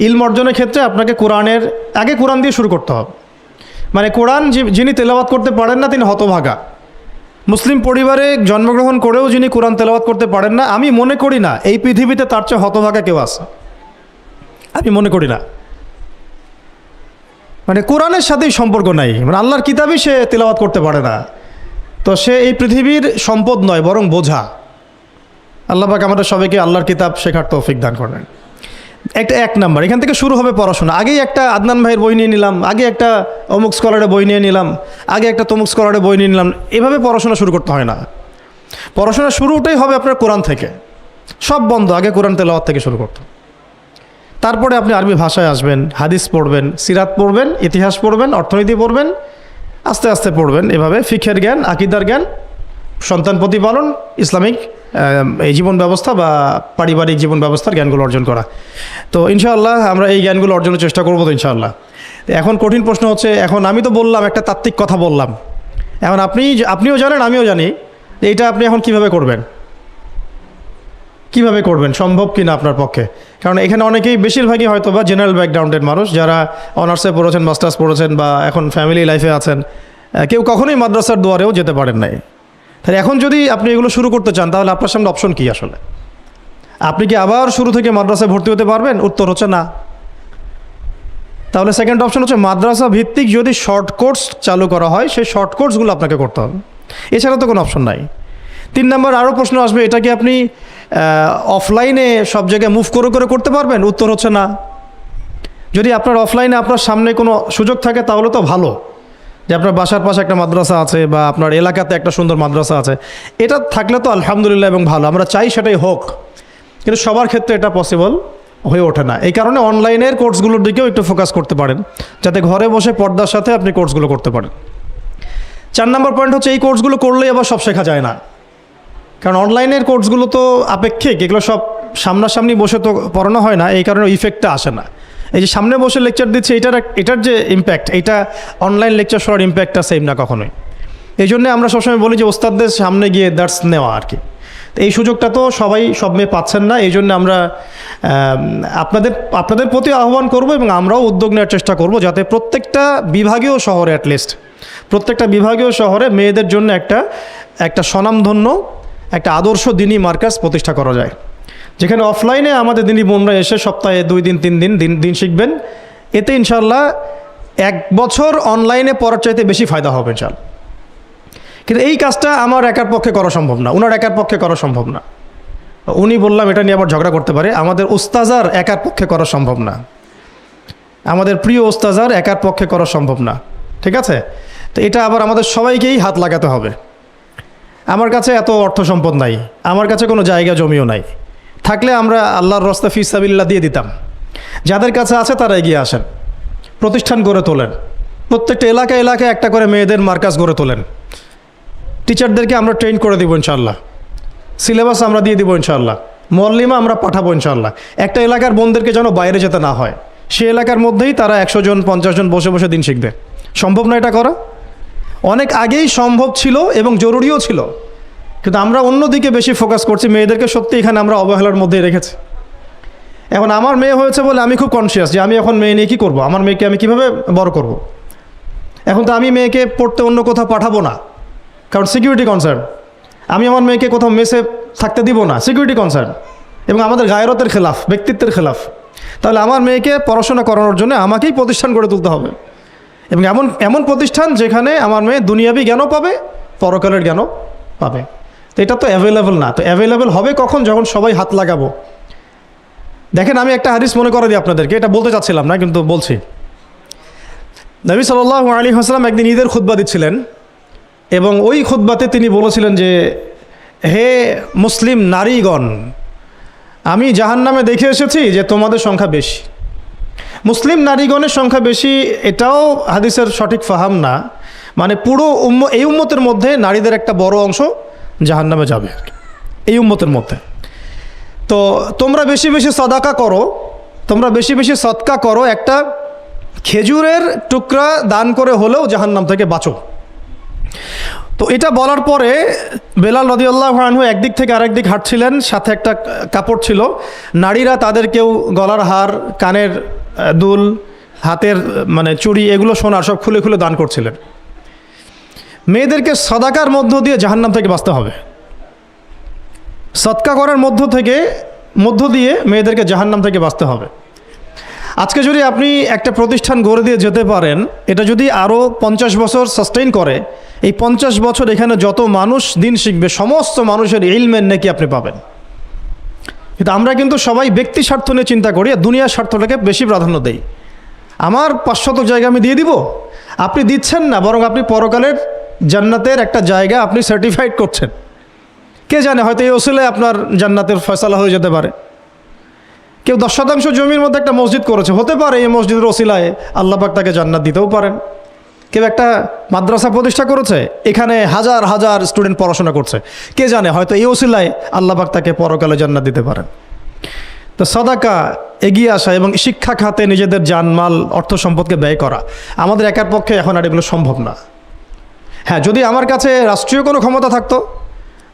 ইলম অর্জনের ক্ষেত্রে আপনাকে কোরআনের আগে কোরআন দিয়ে শুরু করতে হবে। মানে কোরআন যিনি তেলাওয়াত করতে পারেন না তিনি হতভাগা। মুসলিম পরিবারে জন্মগ্রহণ করেও যিনি কোরআন তেলাওয়াত করতে পারেন না, আমি মনে করি না এই পৃথিবীতে তার চেয়ে হতভাগা কেউ আছে, আমি মনে করি না। মানে কোরআনের সাথেই সম্পর্ক নাই, মানে আল্লাহর কিতাবই সে তেলাওয়াত করতে পারে না, তো সে এই পৃথিবীর সম্পদ নয় বরং বোঝা। আল্লাহ পাক আমাদের সবাইকে আল্লাহর কিতাব শেখার তৌফিক দান করেন। এক নাম্বার, এখান থেকে শুরু হবে পড়াশোনা। আগেই একটা আদনান ভাইয়ের বই নিয়ে নিলাম, আগে একটা অমুক স্কলারের বই নিয়ে নিলাম, আগে একটা তমুক স্কলারের বই নিয়ে নিলাম, এভাবে পড়াশোনা শুরু করতে হয় না। পড়াশোনা শুরুটাই হবে আপনার কোরআন থেকে। সব বন্ধ, আগে কোরআন তেলাওয়াত থেকে শুরু করতে, তারপরে আপনি আরবি ভাষায় আসবেন, হাদিস পড়বেন, সিরাত পড়বেন, ইতিহাস পড়বেন, অর্থনীতি পড়বেন, আস্তে আস্তে পড়বেন। এভাবে ফিকহের জ্ঞান, আকিদার জ্ঞান, সন্তান প্রতিপালন, ইসলামিক এই জীবন ব্যবস্থা বা পারিবারিক জীবন ব্যবস্থার জ্ঞানগুলো অর্জন করা। তো ইনশাআল্লাহ আমরা এই জ্ঞানগুলো অর্জনের চেষ্টা করবো তো ইনশাআল্লাহ। এখন কঠিন প্রশ্ন হচ্ছে, এখন আমি তো বললাম একটা তাত্ত্বিক কথা বললাম, এখন আপনিও জানেন আমিও জানি, এইটা আপনি এখন কিভাবে করবেন, কিভাবে করবেন, সম্ভব কিনা আপনার পক্ষে? কারণ এখানে অনেকেই, বেশিরভাগই হয়তো বা জেনারেল ব্যাকগ্রাউন্ডের মানুষ, যারা অনার্সে পড়েছেন, মাস্টার্স পড়েছেন বা এখন ফ্যামিলি লাইফে আছেন, কেউ কখনোই মাদ্রাসার দুয়ারেও যেতে পারেন নাই। তাহলে এখন যদি আপনি এগুলো শুরু করতে চান, তাহলে আপনার সামনে অপশন কী আসলে? আপনি কি আবার শুরু থেকে মাদ্রাসায় ভর্তি হতে পারবেন? উত্তর হচ্ছে না। তাহলে সেকেন্ড অপশন হচ্ছে মাদ্রাসা ভিত্তিক যদি শর্ট কোর্স চালু করা হয়, সেই শর্ট কোর্সগুলো আপনাকে করতে হবে, এছাড়া তো কোনো অপশন নাই। 3 নম্বর আরও প্রশ্ন আসবে, এটা কি আপনি অফলাইনে সব জায়গায় মুভ করে করে করতে পারবেন? উত্তর হচ্ছে না। যদি আপনার অফলাইনে আপনার সামনে কোনো সুযোগ থাকে তাহলে তো ভালো, যে আপনার বাসার পাশে একটা মাদ্রাসা আছে বা আপনার এলাকাতে একটা সুন্দর মাদ্রাসা আছে, এটা থাকলে তো আলহামদুলিল্লাহ এবং ভালো, আমরা চাই সেটাই হোক। কিন্তু সবার ক্ষেত্রে এটা পসিবল হয়ে ওঠে না। এই কারণে অনলাইনের কোর্সগুলোর দিকেও একটু ফোকাস করতে পারেন, যাতে ঘরে বসে পর্দার সাথে আপনি কোর্সগুলো করতে পারেন। 4 নম্বর পয়েন্ট হচ্ছে, এই কোর্সগুলো করলেই আবার সব শেখা যায় না। কারণ অনলাইনের কোর্সগুলো তো আপেক্ষিক, এগুলো সব সামনাসামনি বসে তো পড়ানো হয় না, এই কারণে ইফেক্টটা আসে না। এই যে সামনে বসে লেকচার দিচ্ছে, এটার যে ইম্প্যাক্ট, এটা অনলাইন লেকচার শোনার ইম্প্যাক্টটা সেম না কখনোই। এই জন্যে আমরা সবসময় বলি যে ওস্তাদদের সামনে গিয়ে দার্স নেওয়া আর কি। তো এই সুযোগটা তো সব মেয়ে পাচ্ছেন না, এই জন্য আমরা আপনাদের প্রতি আহ্বান করব এবং আমরাও উদ্যোগ নেওয়ার চেষ্টা করব, যাতে প্রত্যেকটা বিভাগীয় শহরে, অ্যাটলিস্ট প্রত্যেকটা বিভাগীয় শহরে মেয়েদের জন্য একটা স্বনামধন্য, একটা আদর্শ দিনী মার্কাজ প্রতিষ্ঠা করা যায়, যেখানে অফলাইনে আমাদের দিনী বোনরা এসে সপ্তাহে 2 দিন 3 দিন শিখবেন। এতে ইনশাল্লাহ 1 বছর অনলাইনে পড়ার চাইতে বেশি ফায়দা হবে ইনশাল্লাহ। কিন্তু এই কাজটা আমার একার পক্ষে করা সম্ভব না, ওনার একার পক্ষে করা সম্ভব না। উনি বললাম এটা নিয়ে আবার ঝগড়া করতে পারে, আমাদের ওস্তাজার একার পক্ষে করা সম্ভব না, আমাদের প্রিয় ওস্তাজার একার পক্ষে করা সম্ভব না, ঠিক আছে? তো এটা আবার আমাদের সবাইকেই হাত লাগাতে হবে। আমার কাছে এত অর্থ সম্পদ নাই, আমার কাছে কোনো জায়গা জমিও নাই, থাকলে আমরা আল্লাহর রাস্তা ফি সাবিলিল্লাহ দিয়ে দিতাম। যাদের কাছে আছে তারা এগিয়ে আসেন, প্রতিষ্ঠান গড়ে তোলেন, প্রত্যেকটা এলাকায় একটা করে মেয়েদের মার্কাজ গড়ে তোলেন, টিচারদেরকে আমরা ট্রেন করে দিব ইনশাআল্লাহ, সিলেবাস আমরা দিয়ে দিব ইনশাআল্লাহ, মুআল্লিমা আমরা পাঠাবো ইনশাআল্লাহ। একটা এলাকার বোনদেরকে যেন বাইরে যেতে না হয়, সে এলাকার মধ্যেই তারা 100 জন 50 জন বসে বসে দিন শিখবে। সম্ভব না এটা করা? অনেক আগেই সম্ভব ছিল এবং জরুরিও ছিল, কিন্তু আমরা অন্যদিকে বেশি ফোকাস করছি। মেয়েদেরকে সত্যি এখানে আমরা অবহেলার মধ্যেই রেখেছি। এখন আমার মেয়ে হয়েছে বলে আমি খুব কনসিয়াস যে আমি এখন মেয়ে নিয়ে কী করবো, আমার মেয়েকে আমি কীভাবে বড় করব। এখন তো আমি মেয়েকে পড়তে অন্য কোথাও পাঠাবো না, কারণ সিকিউরিটি কনসার্ন। আমি আমার মেয়েকে কোথাও মেসে থাকতে দিব না, সিকিউরিটি কনসার্ন, এবং আমাদের গায়রতের খেলাফ, ব্যক্তিত্বের খেলাফ। তাহলে আমার মেয়েকে পড়াশোনা করানোর জন্য আমাকেই প্রতিষ্ঠান গড়ে তুলতে হবে, এবং এমন প্রতিষ্ঠান যেখানে আমার মেয়ে দুনিয়াবি জ্ঞানও পাবে, পরকালের জ্ঞানও পাবে। তো এটা তো অ্যাভেলেবল না। তো অ্যাভেলেবল হবে কখন? যখন সবাই হাত লাগাবো। দেখেন, আমি একটা হাদিস মনে করে দিই আপনাদেরকে, এটা বলতে চাচ্ছিলাম না কিন্তু বলছি। নবী সাল্লাল্লাহু আলাইহি ওয়াসাল্লাম একদিন ঈদের খুতবা দিচ্ছিলেন, এবং ওই খুতবাতে তিনি বলেছিলেন যে, হে মুসলিম নারীগণ, আমি জাহান্নামে দেখে এসেছি যে তোমাদের সংখ্যা বেশি। মুসলিম নারীগণের সংখ্যা বেশি, এটাও হাদিসের সঠিক ফাহাম না। মানে পুরো এই উম্মতের মধ্যে নারীদের একটা বড় অংশ জাহান্নামে যাবে এই উম্মতের মধ্যে। তো তোমরা বেশি বেশি সদাকা করো, তোমরা বেশি বেশি সদকা করো, একটা খেজুরের টুকরা দান করে হলেও জাহান্নাম থেকে বাঁচো। তো এটা বলার পরে বেলাল রাদিয়াল্লাহু আনহু একদিক থেকে আরেক দিক হাঁটছিলেন, সাথে একটা কাপড় ছিল। নারীরা তাদের কেউ গলার হার, কানের দুল, হাতের মানে চুড়ি, এগুলো সোনার সব খুলে খুলে দান করছিলেন। মেয়েদেরকে সদাকার মধ্য দিয়ে জাহান্নাম থেকে বাঁচতে হবে। সদকা করার মধ্য দিয়ে মেয়েদেরকে জাহান্নাম থেকে বাঁচতে হবে। আজকে যদি আপনি একটা প্রতিষ্ঠান গড়ে দিয়ে যেতে পারেন, এটা যদি আরও 50 বছর সাস্টেইন করে, এই 50 বছর এখানে যত মানুষ দিন শিখবে, সমস্ত মানুষের ইলমের নেকি আপনি পাবেন। কিন্তু আমরা কিন্তু সবাই ব্যক্তি স্বার্থ নিয়ে চিন্তা করি, আর দুনিয়ার স্বার্থটাকে বেশি প্রাধান্য দেই। আমার 500 জায়গা আমি দিয়ে দিব, আপনি দিচ্ছেন না, বরং আপনি পরকালের জান্নাতের একটা জায়গা আপনি সার্টিফাইড করছেন। কে জানে, হয়তো এই ওসিলায় আপনার জান্নাতের ফয়সালা হয়ে যেতে পারে। কেউ 10% জমির মধ্যে একটা মসজিদ করেছে, হতে পারে এই মসজিদের ওসিলায় আল্লাহ পাক তাকে জান্নাত দিতেও পারেন। কেউ একটা মাদ্রাসা প্রতিষ্ঠা করেছে, এখানে হাজার হাজার স্টুডেন্ট পড়াশোনা করছে, কে জানে হয়তো এই ওসিলায় আল্লাহ পাক তাকে পরকালে জান্নাত দিতে পারেন। তো সাদাকা, এগিয়ে আসা এবং শিক্ষা খাতে নিজেদের জানমাল, অর্থ সম্পদকে ব্যয় করা আমাদের একার পক্ষে এখন আর এগুলো সম্ভব না। হ্যাঁ, যদি আমার কাছে রাষ্ট্রীয় কোনো ক্ষমতা থাকতো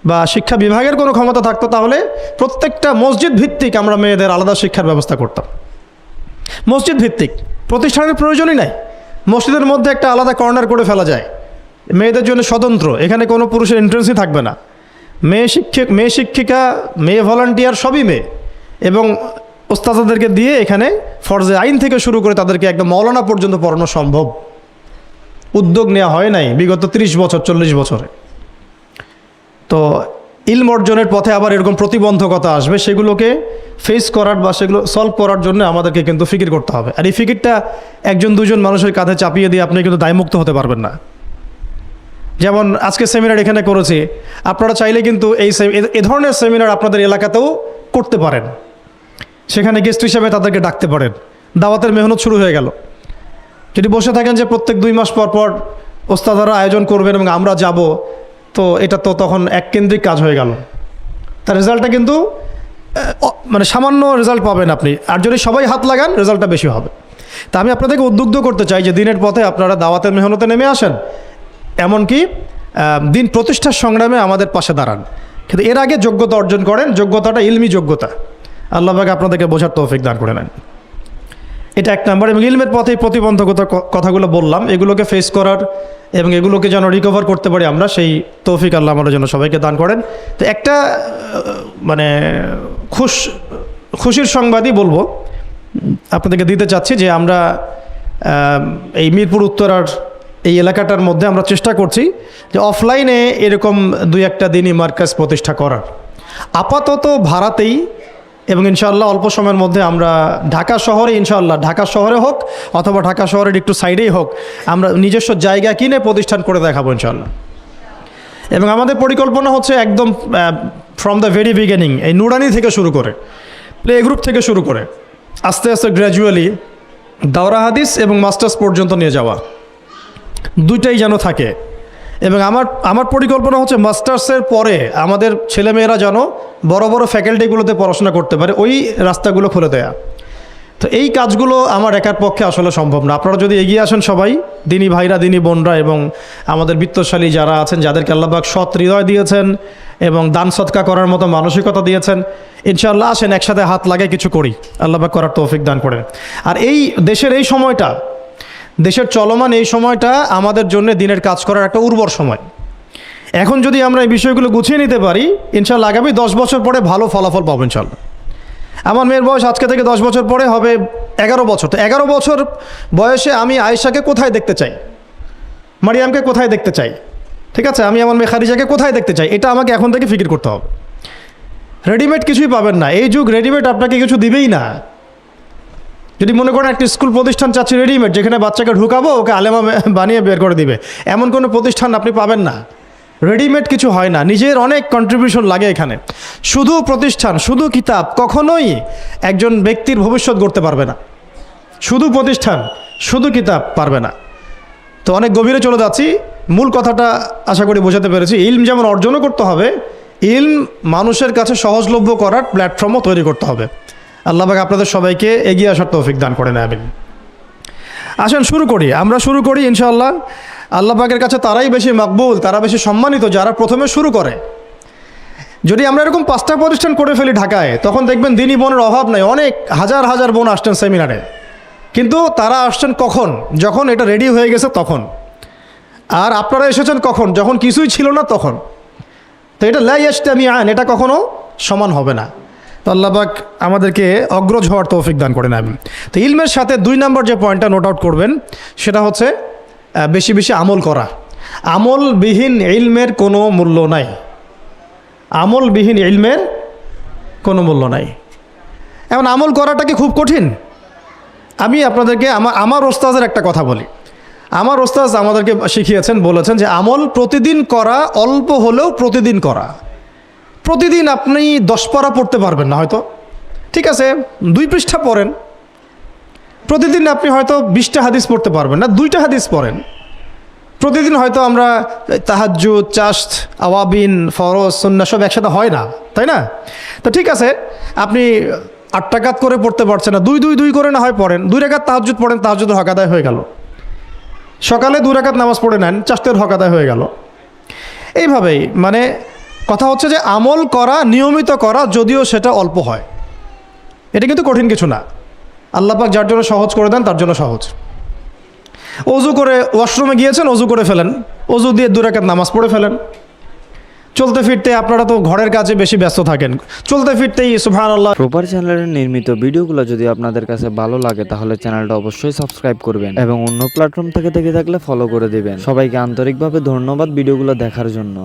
বা শিক্ষা বিভাগের কোনো ক্ষমতা থাকতো, তাহলে প্রত্যেকটা মসজিদ ভিত্তিক আমরা মেয়েদের আলাদা শিক্ষার ব্যবস্থা করতাম। মসজিদ ভিত্তিক, প্রতিষ্ঠানের প্রয়োজনই নাই। মসজিদের মধ্যে একটা আলাদা কর্নার করে ফেলা যায়, মেয়েদের জন্য স্বতন্ত্র, এখানে কোনো পুরুষের এন্ট্রেন্সই থাকবে না। মেয়ে শিক্ষিকা, মেয়ে ভলান্টিয়ার সবই মেয়ে, এবং ওস্তাদাদেরকে দিয়ে এখানে ফরজে আইন থেকে শুরু করে তাদেরকে একদম মৌলানা পর্যন্ত পড়ানো সম্ভব। উদ্যোগ নেওয়া হয় নাই বিগত 30 বছর 40 বছরে। তো ইলম অর্জনের পথে আবার এরকম প্রতিবন্ধকতা আসবে, সেগুলোকে ফেস করার বা সেগুলো সলভ করার জন্য আমাদেরকে কিন্তু ফিকির করতে হবে। আর এই ফিকিরটা একজন দুজন মানুষের কাঁধে চাপিয়ে দিয়ে আপনি কিন্তু দায়মুক্ত হতে পারবেন না। যেমন আজকে সেমিনার এখানে করেছি, আপনারা চাইলে কিন্তু এই ধরনের সেমিনার আপনাদের এলাকাতেও করতে পারেন। সেখানে গেস্ট হিসেবে তাদেরকে ডাকতে পারেন। দাওয়াতের মেহনত শুরু হয়ে গেল। যদি বসে থাকেন যে প্রত্যেক 2 মাস পর পর ওস্তাদারা আয়োজন করবেন এবং আমরা যাব, তো এটা তো তখন এককেন্দ্রিক কাজ হয়ে গেল। তার রেজাল্টটা কিন্তু মানে সামান্য রেজাল্ট পাবেন আপনি। আর যদি সবাই হাত লাগান, রেজাল্টটা বেশি হবে। তা আমি আপনাদেরকে উদ্বুদ্ধ করতে চাই যে দিনের পথে আপনারা দাওয়াতের মেহনতে নেমে আসেন, এমনকি দিন প্রতিষ্ঠার সংগ্রামে আমাদের পাশে দাঁড়ান। কিন্তু এর আগে যোগ্যতা অর্জন করেন, যোগ্যতাটা ইলমি যোগ্যতা। আল্লাহ পাক আপনাদেরকে বোঝার তৌফিক দান করে নেন। এটা 1 নম্বর। এবং ইলমের পথে প্রতিবন্ধকতার কথাগুলো বললাম, এগুলোকে ফেস করার এবং এগুলোকে যেন রিকভার করতে পারি আমরা, সেই তৌফিক আল্লাহ আমাদের জন্য সবাইকে দান করেন। তো একটা মানে খুশির সংবাদই বলবো আপনাদেরকে দিতে চাচ্ছি, যে আমরা এই মিরপুর উত্তরার এই এলাকাটার মধ্যে আমরা চেষ্টা করছি যে অফলাইনে এরকম 2-1টা দিনই মার্কাজ প্রতিষ্ঠা করার, আপাতত ভাড়াতেই। এবং ইনশাআল্লাহ অল্প সময়ের মধ্যে আমরা ঢাকা শহরে, ইনশাআল্লাহ ঢাকা শহরে হোক অথবা ঢাকা শহরের একটু সাইডেই হোক, আমরা নিজস্ব জায়গা কিনে প্রতিষ্ঠান করে দেখাবো ইনশাআল্লাহ। এবং আমাদের পরিকল্পনা হচ্ছে একদম ফ্রম দ্য ভেরি বিগিনিং, এই নুরানি থেকে শুরু করে, প্লে গ্রুপ থেকে শুরু করে আস্তে আস্তে গ্র্যাজুয়ালি দাওরা হাদিস এবং মাস্টার্স পর্যন্ত নিয়ে যাওয়া, দুইটাই যেন থাকে। এবং আমার পরিকল্পনা হচ্ছে মাস্টার্সের পরে আমাদের ছেলেমেয়েরা যেন বড় বড় ফ্যাকাল্টিগুলোতে পড়াশোনা করতে পারে, ওই রাস্তাগুলো খুলে দেয়া। তো এই কাজগুলো আমার একার পক্ষে আসলে সম্ভব না। আপনারা যদি এগিয়ে আসেন সবাই, দিনী ভাইরা, দিনী বোনরা, এবং আমাদের বিত্তশালী যারা আছেন, যাদেরকে আল্লাহ পাক সৎ হৃদয় দিয়েছেন এবং দান সদকা করার মতো মানসিকতা দিয়েছেন, ইনশাআল্লাহ আসেন একসাথে হাত লাগায় কিছু করি, আল্লাহ পাক করার তৌফিক দান করেন। আর এই দেশের এই সময়টা, দেশের চলমান এই সময়টা আমাদের জন্য দিনের কাজ করার একটা উর্বর সময়। এখন যদি আমরা এই বিষয়গুলো গুছিয়ে নিতে পারি, ইনশাআল্লাহ আগামী 10 বছর পরে ভালো ফলাফল পাবো ইনশাআল্লাহ। আমার মেয়ের বয়স আজকে থেকে 10 বছর পরে হবে 11 বছর। তো 11 বছর বয়সে আমি আয়েশাকে কোথায় দেখতে চাই, মারিয়ামকে কোথায় দেখতে চাই, ঠিক আছে, আমি আমার মেয়ে খাদিজাকে কোথায় দেখতে চাই, এটা আমাকে এখন থেকে ফিকির করতে হবে। রেডিমেড কিছুই পাবেন না, এই যুগ রেডিমেড আপনাকে কিছু দিবেই না। যদি মনে করেন একটা স্কুল প্রতিষ্ঠান চাচ্ছি রেডিমেড, যেখানে বাচ্চাকে ঢুকাবো ওকে আলেমা বানিয়ে বের করে দিবে, এমন কোনো প্রতিষ্ঠান আপনি পাবেন না। রেডিমেড কিছু হয় না, নিজের অনেক কন্ট্রিবিউশন লাগে এখানে। শুধু প্রতিষ্ঠান, শুধু কিতাব কখনোই একজন ব্যক্তির ভবিষ্যৎ গড়তে পারবে না। শুধু প্রতিষ্ঠান, শুধু কিতাব পারবে না। তো অনেক গভীরে চলে যাচ্ছি, মূল কথাটা আশা করি বোঝাতে পেরেছি। ইলম যেমন অর্জনও করতে হবে, ইলম মানুষের কাছে সহজলভ্য করার প্ল্যাটফর্মও তৈরি করতে হবে। আল্লাহ পাক আপনাদের সবাইকে এগিয়ে আসার তৌফিক দান করেন, আমিন। আসেন আমরা শুরু করি ইনশাআল্লাহ। আল্লাহ পাকের কাছে তারাই বেশি মকবুল, তারা বেশি সম্মানিত যারা প্রথমে শুরু করে। যদি আমরা এরকম 5টা প্রতিষ্ঠান করে ফেলি ঢাকায়, তখন দেখবেন দিনী বোনের অভাব নাই, অনেক হাজার হাজার বোন আসছেন সেমিনারে। কিন্তু তারা আসছেন কখন? যখন এটা রেডি হয়ে গেছে তখন। আর আপনারা এসেছেন কখন? যখন কিছুই ছিল না তখন। তো এটা লা ইয়াজতামিআন, এটা কখনো সমান হবে না। তো আল্লাহ পাক আমাদেরকে অগ্রজ হওয়ার তৌফিক দান করেন, আমিন। তো ইলমের সাথে 2 নম্বর যে পয়েন্টটা নোট আউট করবেন সেটা হচ্ছে বেশি বেশি আমল করা। আমলবিহীন ইলমের কোনো মূল্য নাই। আমলবিহীন ইলমের কোনো মূল্য নাই। এখন আমল করাটা কি খুব কঠিন? আমি আপনাদেরকে আমার ওস্তাজের একটা কথা বলি। আমার ওস্তাজ আমাদেরকে শিখিয়েছেন, বলেছেন যে আমল প্রতিদিন করা, অল্প হলেও প্রতিদিন করা। প্রতিদিন আপনি 10 পারা পড়তে পারবেন না হয়তো, ঠিক আছে 2 পৃষ্ঠা পড়েন। প্রতিদিন আপনি হয়তো 20টা হাদিস পড়তে পারবেন না, 2টা হাদিস পড়েন। প্রতিদিন হয়তো আমরা তাহাজ্জুদ, চাশত, আওয়াবিন, ফরজ, সুন্নাহ সব একসাথে হয় না, তাই না? তো ঠিক আছে, আপনি 8 রাকাত করে পড়তে পারছেন না, 2 করে না হয় পড়েন। 2 রাকাত তাহাজ্জুদ পড়েন, তাহাজ্জুদের হক আদায় হয়ে গেল। সকালে 2 রাকাত নামাজ পড়ে নেন, চাশতের হক আদায় হয়ে গেল। এইভাবেই মানে কথা হচ্ছে যে আমল করা, নিয়মিত করা, যদিও সেটা অল্প হয়, এটা কিন্তু কঠিন কিছু না। আল্লাহ পাক যার জন্য সহজ করে দেন তার জন্য সহজ। অজু করে ওয়াশরুমে গিয়েছেন, অজু করে ফেলেন, অজু দিয়ে 2 রাকাত নামাজ পড়ে ফেলেন। চলতে ফিরতে, আপনারা তো ঘরের কাজে বেশি ব্যস্ত থাকেন, চলতে ফিরতেই সুবহানাল্লাহ। প্রপার চ্যানেলের নির্মিত ভিডিওগুলো যদি আপনাদের কাছে ভালো লাগে তাহলে চ্যানেলটা অবশ্যই সাবস্ক্রাইব করবেন এবং অন্য প্ল্যাটফর্ম থেকে দেখে থাকলে ফলো করে দিবেন। সবাইকে আন্তরিকভাবে ধন্যবাদ ভিডিওগুলো দেখার জন্য।